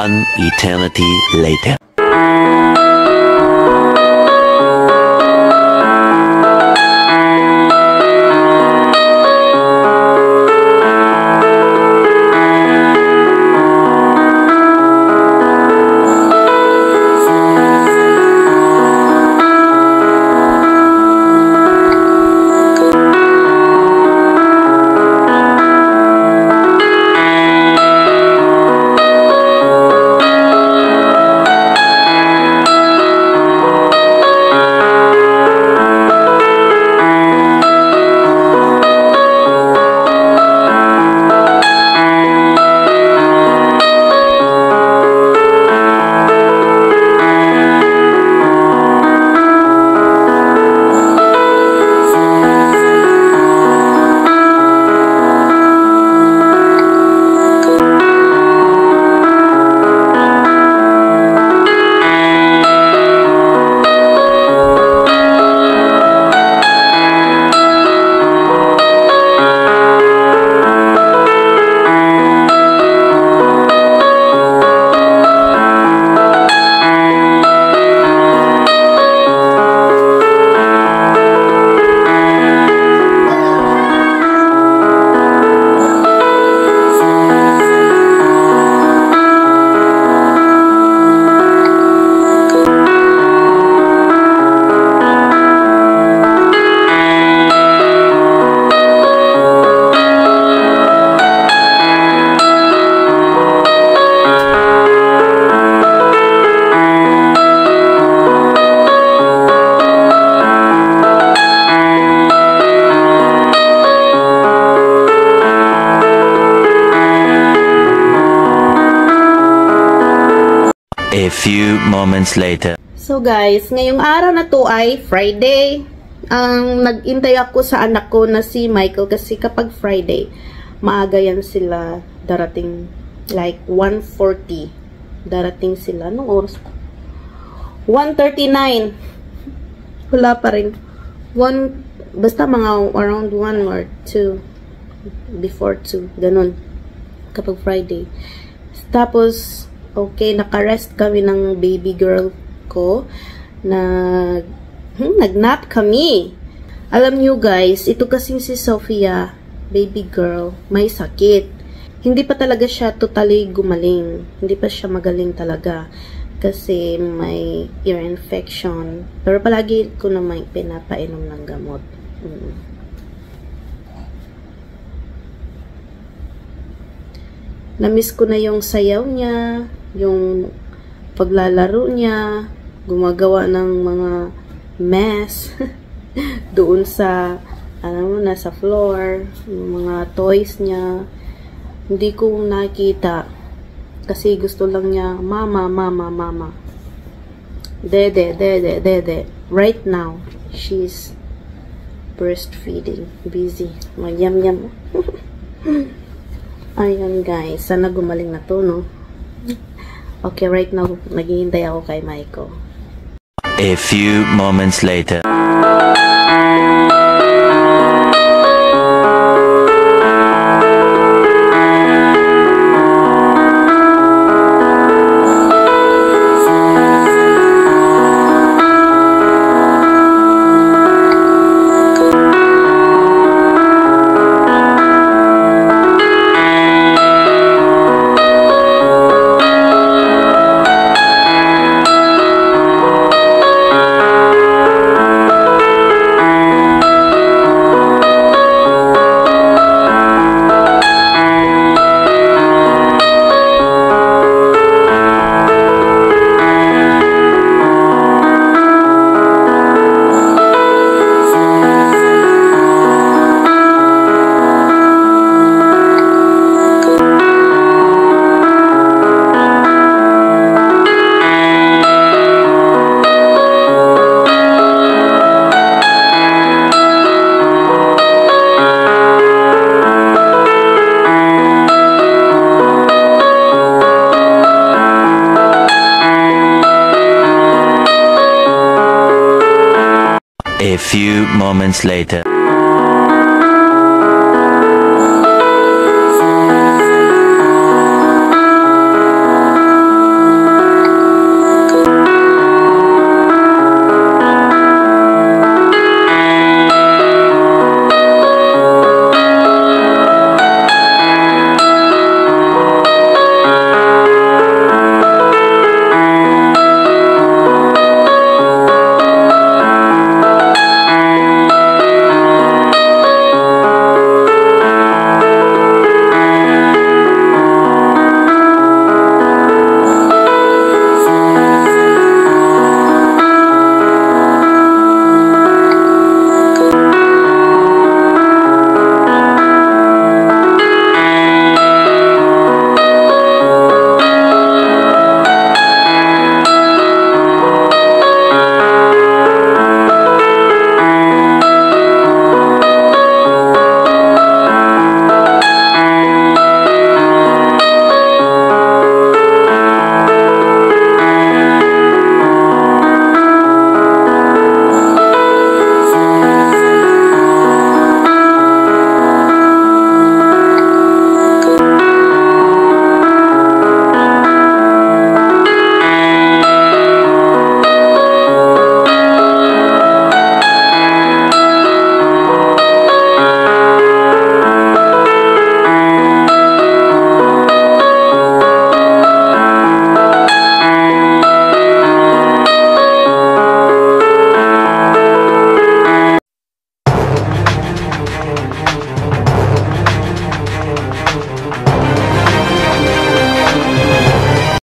One eternity later. A few moments later. So guys, ngayong araw na to ay Friday. Nag-intay ako sa anak ko na si Michael kasi kapag Friday, maaga yan sila darating, like 1:40. Darating sila. Anong oras? 1:39. Wala pa rin. Basta mga around 1 or 2. Before 2. Ganun. Kapag Friday. Tapos, okay, naka-rest kami ng baby girl ko. Nag-nap kami. Alam nyo guys, ito kasing si Sophia, baby girl, may sakit. Hindi pa talaga siya totally gumaling. Hindi pa siya magaling talaga. Kasi may ear infection. Pero palagi ko naman pinapainom ng gamot. Namiss ko na yung sayaw niya, yung paglalaro niya, gumagawa ng mga mess doon sa nasa floor, yung mga toys niya. Hindi ko nakita kasi gusto lang niya mama, mama, mama. Dede, dede, dede. Right now, she's breastfeeding, busy. Yum. Ayun guys, sana gumaling na to, no? Okay, right now, naghihintay ako kay Michael. A few moments later. A few moments later.